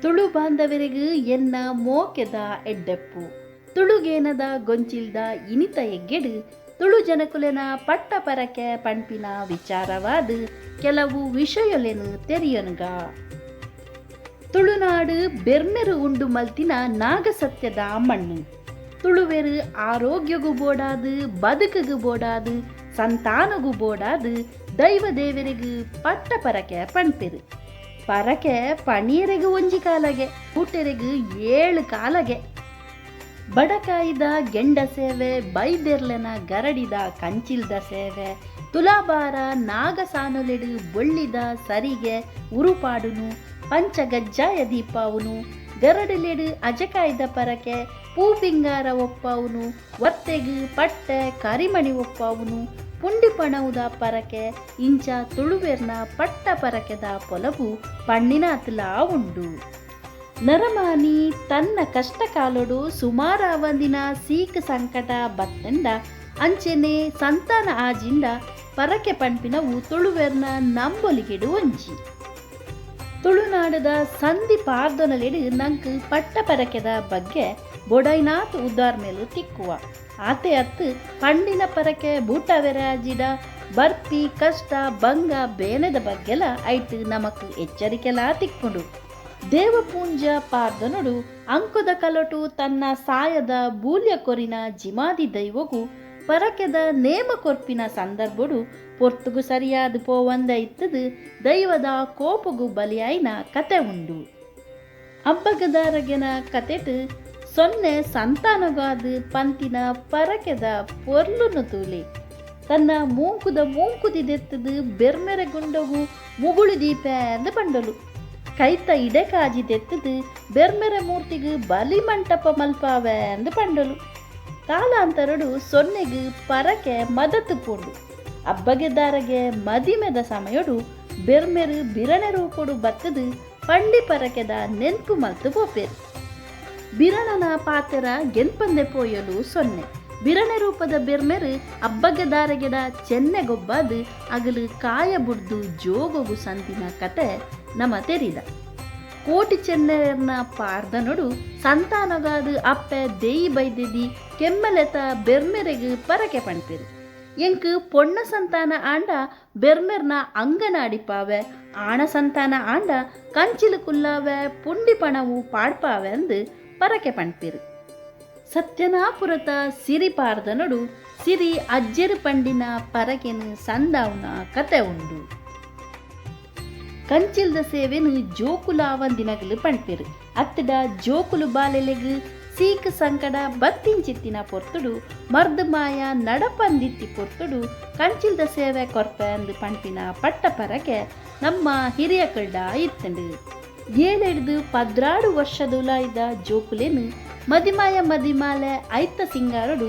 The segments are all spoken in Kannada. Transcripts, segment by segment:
ತುಳು ಬಾಂಧವರಿಗೂ ಎನ್ನ ಮೋಕೆದ ಎಡ್ಡೆಪ್ಪು ತುಳುಗೇನದ ಗೊಂಚಿಲ್ದ ಇನಿತ ಎಗ್ಗೆಡು ತುಳು ಜನಕುಲೆನ ಪಟ್ಟ ಪರಕೆ ಪಂಪಿನ ವಿಚಾರವಾದ ಕೆಲವು ವಿಷಯಲೆನು ತೆರಿಯನುಗ. ತುಳುನಾಡು ಬೆರ್ಮೆರು ಉಂಡು ಮಲ್ತಿನ ನಾಗಸತ್ಯದ ಮಣ್ಣು. ತುಳುವೆರು ಆರೋಗ್ಯಗೂ ಬೋಡಾದು, ಬದುಕಿಗೂ ಬೋಡಾದು, ಸಂತಾನಗೂ ಬೋಡಾದು, ದೈವ ದೇವರಿಗೂ ಪಟ್ಟ ಪರಕೆ ಪಂಪಿರು. ಪರಕೆ ಪಣೀರೆಗೂ ಒಂಜಿ ಕಾಲಗೆ, ಊಟೆರೆಗೂ 7 ಕಾಲಗೆ. ಬಡಕಾಯ್ದ ಗೆಂಡ ಸೇವೆ, ಬೈದೆರ್ಲೆನ ಗರಡಿದ ಕಂಚಿಲ್ದ ಸೇವೆ, ತುಲಾಭಾರ ನಾಗ ಸಾನುಲೆಡು ಬೊಳ್ಳಿದ ಸರಿಗೆ ಉರುಪಾಡುನು, ಪಂಚಗಜ್ಜಾಯ ದೀಪಾವುನು, ಗರಡಿಲೆಡು ಅಜಕಾಯ್ದ ಪರಕೆ ಪೂಪಿಂಗಾರ ಒಪ್ಪವುನು, ಒತ್ತೆಗು ಪಟ್ಟೆ ಕರಿಮಣಿ ಒಪ್ಪವುನು, ಪುಂಡಿ ಪಣವುದ ಪರಕೆ ಇಂಚ ತುಳುವೆರ್ನ ಪಟ್ಟ ಪರಕೆದ ಪೊಲವು ಪಣ್ಣಿನಾತ್ಲ ಉಂಡು. ನರಮಾನಿ ತನ್ನ ಕಷ್ಟ ಕಾಲೊಡು ಸುಮಾರ ಅವಂದಿನ ಸೀಕ್ ಸಂಕಟ ಬತ್ತಂಡ ಅಂಚೆನೆ ಸಂತಾನ ಆಜಿಂದ ಪರಕೆ ಪಂಪಿನವು ತುಳುವೆರ್ನ ನಂಬೊಲಿಗೆಡು ಒಂಜಿ. ತುಳುನಾಡದ ಸಂಧಿ ಪಾರ್ದೊನಲೆಡು ನಂಕ್ ಪಟ್ಟ ಪರಕೆದ ಬಗ್ಗೆ ಬೊಡೈನಾತ್ ಉದಾರ್ಮೇಲು ತಿಕ್ಕುವ. ಆತೆ ಅತ್ತು ಪಂಡಿನ ಪರಕೆ ಬೂಟವೆರಾಜಿಡ ಬರ್ಪಿ ಕಷ್ಟ ಬಂಗ ಬೇನೆದ ಬಗ್ಗೆಲ ಐಟ್ ನಮಕ್ ಎಚ್ಚರಿಕೆಲಾ ತಿಕ್ಕುಂಡು. ದೇವಪೂಂಜ ಪಾರ್ದನೊಡು ಅಂಕುದ ಕಲಟು ತನ್ನ ಸಾಯದ ಬೂಲ್ಯ ಕೊರಿನ ಜಿಮಾದಿ ದೈವಗೂ ಪರಕೆದ ನೇಮ ಕೊರ್ಪಿನ ಸಂದರ್ಭಡು ಪೊರ್ತುಗು ಸರಿಯಾದ ಪೋವಂದ ಇತ್ತದು ದೈವದ ಕೋಪುಗು ಬಲಿಯಾಯಿನ ಕತೆ ಉಂಡು. ಅಬ್ಬಗದಾರಗೆನ ಕತೆಟ್ ಸೊನ್ನೆ ಸಂತಾನಗಾದ ಪಂತಿನ ಪರಕೆದ ಪೊರ್ಲುನು ತೂಲಿ ತನ್ನ ಮೂಂಕುದಿದೆತ್ತದು ಬೆರ್ಮೆರೆ ಗುಂಡಗು ಮುಗುಳು ದೀಪ ಅಂದ ಬಂಡಲು. ಕೈತ ಇಡೆ ಕಾಜಿದೆತ್ತದು ಬೆರ್ಮೆರೆ ಮೂರ್ತಿಗು ಬಲಿ ಮಂಟಪ ಮಲ್ಪಾವೆ ಅಂದ ಪಂಡಲು. ಕಾಲಾಂತರಡು ಸೊನ್ನೆಗು ಪರಕೆ ಮದತುಕೊಂಡು ಅಬ್ಬಗೆದಾರಗೆ ಮದಿಮೆದ ಸಮಯಡು ಬೆರ್ಮೆರು ಬಿರಣೆ ರೂಪಡು ಬತ್ತದು ಪಂಡಿ ಪರಕೆದ ನೆನ್ಪು ಮಲ್ತು ಪೋಪೇರು. ಬಿರಣನ ಪಾತೆರ ಗೆನ್ಪಂದೆ ಪೋಯಲು ಸೊನ್ನೆ ಬಿರಣೆ ರೂಪದ ಬೆರ್ಮೆರು ಅಬ್ಬಗೆದಾರಗೆಡ ಚೆನ್ನೆಗೊಬ್ಬದು ಅಗಲು ಕಾಯ ಬುಡ್ದು ಜೋಗೊಗು ಸಂತಿನ ಕತೆ ನಮ ತೆರಿದ. ಕೋಟಿ ಚೆನ್ನೆರ್ನ ಪಾರ್ದನೊಡು ಸಂತಾನಗಾದು ಅಪ್ಪೆ ದೇಯಿ ಬೈದೆದಿ ಕೆಮ್ಮೆಲೆತ ಬೆರ್ಮೆರೆಗು ಪರಕೆ ಪಂಪಿರು. ಎಂಕ್ ಪೊಣ್ಣ ಸಂತಾನ ಆಂಡ ಬೆರ್ಮೆರ್ನ ಅಂಗನಾಡಿಪಾವೆ, ಆಣ ಸಂತಾನ ಆಂಡ ಕಂಚಿಲು ಕುಲ್ಲಾವೆ ಪುಂಡಿ ಪಣವು ಪಾಡ್ಪಾವೆ ಅಂದು ಪರಕೆ ಪಂಪಿರು. ಸತ್ಯನಾಪುರತ ಸಿರಿ ಪಾರ್ದನೊಡು ಸಿರಿ ಅಜ್ಜೆರು ಪಂಡಿನ ಪರಕೆನು ಸಂದಾವುನ ಕತೆ ಉಂಡು. ಕಂಚಿಲ್ದ ಸೇವೆನು ಜೋಕುಲಾವನ್ ದಿನಗಳು ಪಂಪಿರು. ಅತ್ತಡ ಜೋಕುಲು ಬಾಲೆಲೆಗು ಸೀಕ್ ಸಂಕಡ ಬತ್ತಿಂಚಿತ್ತಿನ ಪೊರ್ತುಡು ಮರ್ದಮಾಯ ನಡಪಂದಿತ್ತಿ ಪೊರ್ತುಡು ಕಂಚಿಲ್ದ ಸೇವೆ ಕೊರ್ಪೆ ಅಂದು ಪಂಪಿನ ಪಟ್ಟ ಪರಕೆ ನಮ್ಮ ಹಿರಿಯ ಕಳ್ಳ ಇತ್ತಂಡು. 7-16 ವರ್ಷದುಲ ಇದ್ದ ಜೋಕುಲೆನು ಮದಿಮಾಲೆ ಐತ ಸಿಂಗಾರಡು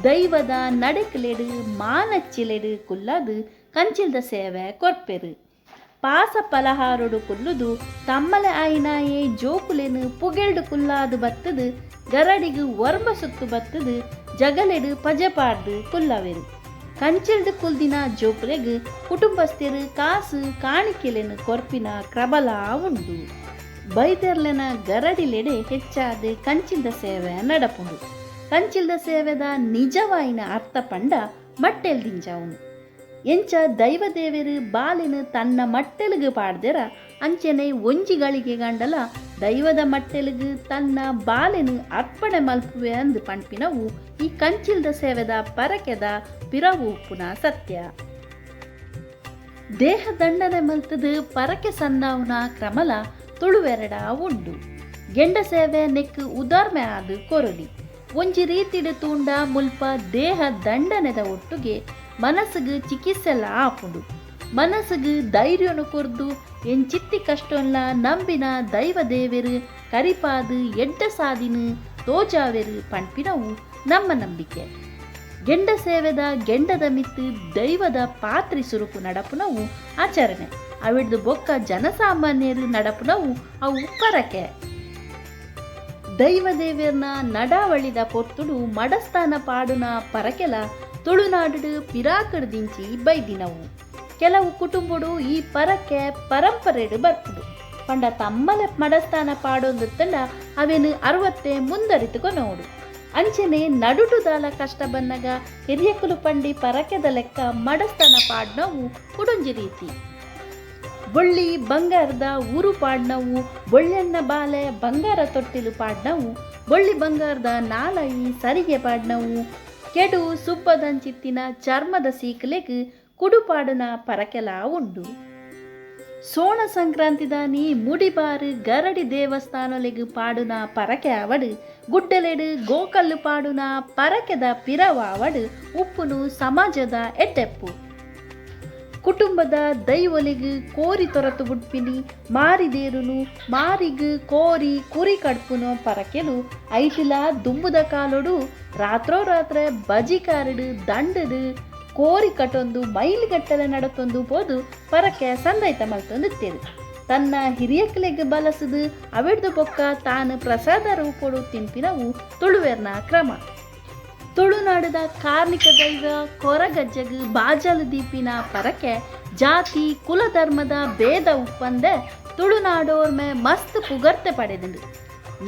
ದೈವದ ನಡೆಕಲೆಡು ಮಾನಚ್ಚಿಲೆಡು ಕುಲ್ಲದು ಕಂಚಿಲ್ದ ಸೇವೆ ಕೊರ್ಪೆರು. ಪಾಸ ಪಲಹಾರೊಡು ಕುಲ್ಲುದು ತಮ್ಮಲೆ ಆಯಿನಾಯೇ ಜೋಕುಲೆನು ಪುಗೆಲ್ಡು ಕುಲ್ಲಾದು ಬತ್ತದು ಗರಡಿಗು ವರ್ಮ ಸುತ್ತು ಬತ್ತದು ಜಗಲೆಡು ಪಜಪಾಡ್ದು ಕುಲ್ಲವೆರು. ಕಂಚಿಲ್ದು ಕುಲ್ದಿನ ಜೋಕುಲೆಗು ಕುಟುಂಬಸ್ಥರು ಕಾಸು ಕಾಣಿಕೆಲೆನು ಕೊರ್ಪಿನ ಕ್ರಬಲ ಉಂಡು. ಬೈದೆರ್ಲೆನ ಗರಡಿಲೆಡೆ ಹೆಚ್ಚಾದ ಕಂಚಿಲ್ದ ಸೇವೆ ನಡಪುಂಡು. ಕಂಚಿಲ್ದ ಸೇವೆದ ನಿಜವಾಯಿನ ಅರ್ಥ ಪಂಡ ಮಟ್ಟೆಲ್ದಿಂಜಾವುನು. ಎಂಚ ದೈವದೇವರು ಬಾಲೆನು ತನ್ನ ಮಟ್ಟೆಲುಗು ಪಾಡ್ದೆರ ಅಂಚೆನೆ ಒಂಜಿಗಳಿಗೆ ಗಂಡಲ ದೈವದ ಮಟ್ಟೆಲುಗು ತನ್ನ ಬಾಲೆನು ಅರ್ಪಣೆ ಮಲ್ಪುವೆ ಅಂದು ಪಂಪಿನವು ಈ ಕಂಚಿಲ್ದ ಸೇವೆದ ಪರಕೆದ ಪಿರವು ಉಪ್ಪುನ ಸತ್ಯ. ದೇಹ ದಂಡನೆ ಮಲ್ತದು ಪರಕೆ ಸಂದಾವುನ ಕ್ರಮಲ ತುಳುವೆರಡ ಉಂಡು. ಗೆಂಡ ಸೇವೆ ನೆಕ್ ಉದಾರ್ಮೆ ಆದು ಕೊರಲಿ ಒಂಜಿ ರೀತಿಡು ತೂಂಡ ಮುಲ್ಪ ದೇಹ ದಂಡನೆದ ಒಟ್ಟುಗೆ ಮನಸ್ಸಿಗೆ ಚಿಕಿತ್ಸೆಲ್ಲ ಆಪುಂಡು. ಮನಸ್ಸಿಗೆ ಧೈರ್ಯನು ಕೊರ್ದು ಎಂಚಿತ್ತಿ ಕಷ್ಟೊಲ್ಲ ನಂಬಿನ ದೈವ ದೇವೆರು ಕರಿಪಾದು ಎಡ್ಡ ಸಾದಿನು ತೋಜಾವೆರು ಪಂಪಿನವು ನಮ್ಮ ನಂಬಿಕೆ. ಗೆಂಡ ಸೇವೆದ ಗೆಂಡದ ಮಿತ್ತು ದೈವದ ಪಾತ್ರಿ ಸುರುಪು ನಡಪುನವು ಆಚರಣೆ. ಅವಿಡ್ದು ಬೊಕ್ಕ ಜನಸಾಮಾನ್ಯರು ನಡಪುನವು ಅವು ಪರಕೆ. ದೈವದೇವ್ಯರ್ನ ನಡಾವಳಿದ ಪೊರ್ತುಡು ಮಡಸ್ಥಾನ ಪಾಡುನ ಪರಕೆಲ ತುಳುನಾಡು ಪಿರಾಕಡ್ದಿಂಚಿ ಬೈದಿನವು. ಕೆಲವು ಕುಟುಂಬಡು ಈ ಪರಕೆ ಪರಂಪರೆಡು ಬರ್ಪುಡು. ಪಂಡ ತಮ್ಮಲೆ ಮಡಸ್ಥಾನ ಪಾಡೊಂದು ತಂಡ ಅವೇನು 60 ಮುಂದರಿತುಕೊನೋಡು. ಅಂಚನೆ ನಡುಟುದಾಲ ಕಷ್ಟ ಬನ್ನಗ ಹಿರಿಯಕುಲು ಪಂಡಿ ಪರಕೆದ ಲೆಕ್ಕ ಮಡಸ್ಥಾನ ಪಾಡ್ನವು ಕುಡೊಂಜಿ ರೀತಿ. ಬೊಳ್ಳಿ ಬಂಗಾರದ ಊರು ಪಾಡ್ನವು, ಬೊಳ್ಳೆನ್ನ ಬಾಲೆ ಬಂಗಾರ ತೊಟ್ಟಿಲು ಪಾಡ್ನವು, ಬೊಳ್ಳಿ ಬಂಗಾರದ ನಾಲಯಿ ಸರಿಗೆ ಪಾಡ್ನವು, ಕೆಡು ಸುಬ್ಬದಂಚಿತ್ತಿನ ಚರ್ಮದ ಸೀಕಲೆಗ್ ಕುಡುಪಾಡುನ ಪರಕೆಲ ಉಂಡು. ಸೋಣ ಸಂಕ್ರಾಂತಿದಾನಿ ಮುಡಿಬಾರು ಗರಡಿ ದೇವಸ್ಥಾನಲೆಗ್ ಪಾಡುನ ಪರಕೆ ಅವಡು, ಗುಡ್ಡಲೆಡು ಗೋಕಲ್ಲು ಪಾಡುನ ಪರಕೆದ ಪಿರವಾವಡು ಉಪ್ಪುನು ಸಮಾಜದ ಎಡ್ಡೆಪ್ಪು. ಕುಟುಂಬದ ದೈವೊಲಿಗ್ ಕೋರಿ ತೊರತು ಬುಡ್ಪಿನಿ ಮಾರಿದೇರುನು ಮಾರಿಗ್ ಕೋರಿ ಕುರಿ ಕಡ್ಪುನೋ ಪರಕೆಲು ಐಟಿಲ ದುಂಬುದ ಕಾಲೊಡು ರಾತ್ರೋರಾತ್ರೆ ಬಜಿಕಾರಡು ದಂಡಡು ಕೋರಿ ಕಟ್ಟೊಂದು ಮೈಲಿಗಟ್ಟಲೆ ನಡತೊಂದು ಪೋದು ಪರಕೆ ಸಂದೈತ ಮಲ್ತೊಂದಿತ್ತೇರು. ತನ್ನ ಹಿರಿಯಕ್ಲೆಗ್ ಬಲಸದು ಅವಿಡ್ದು ಬೊಕ್ಕ ತಾನು ಪ್ರಸಾದ ರೂಪೊಡು ತಿಂಪಿನವು ತುಳುವೆರ್ನ ಕ್ರಮ. ತುಳುನಾಡದ ಕಾರ್ಮಿಕ ದೈವ ಕೊರಗಜ್ಜಗ್ ಬಾಜಲು ದೀಪಿನ ಪರಕೆ ಜಾತಿ ಕುಲಧರ್ಮದ ಭೇದ ಉಪ್ಪಂದೆ ತುಳುನಾಡೋರ್ಮೆ ಮಸ್ತ್ ಪುಗರ್ತೆ ಪಡೆದುಂಡು.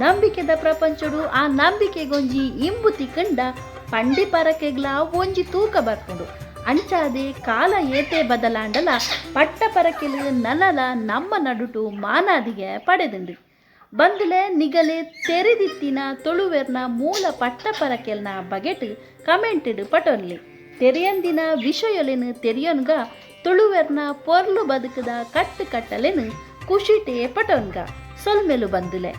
ನಂಬಿಕೆದ ಪ್ರಪಂಚಡು ಆ ನಂಬಿಕೆಗೊಂಜಿ ಇಂಬು ತಿಕ್ಕಂಡ ಪಂಡಿ ಪರಕೆಗ್ಲ ಒಂಜಿ ತೂಕ ಬರ್ಪುಂಡು. ಅಂಚಾದೆ ಕಾಲ ಏತೆ ಬದಲಾಂಡಲ ಪಟ್ಟ ಪರಕೆಲು ನನಲ ನಮ್ಮ ನಡುಟು ಮಾನಾದಿಗೆ ಪಡೆದುಂಡು. ಬಂದುಲೆ ನಿಗಲೆ ತೆರೆದಿತ್ತಿನ ತುಳುವೆರ್ನ ಮೂಲ ಪಟ್ಟ ಪರಕೆಲ್ನ ಬಗೆಟ್ ಕಮೆಂಟೆಡ್ ಪಟೊನ್ಲಿ. ತೆರೆಯಂದಿನ ವಿಷಯಲೆನು ತೆರೆಯೋನ್ಗ ತುಳುವೆರ್ನ ಪೊರ್ಲು ಬದುಕದ ಕಟ್ಟು ಕಟ್ಟಲೆನು ಖುಷಿಟೇ ಪಟೊನ್ಗ ಸೊಲ್ಮೆಲು ಬಂದುಲೆ.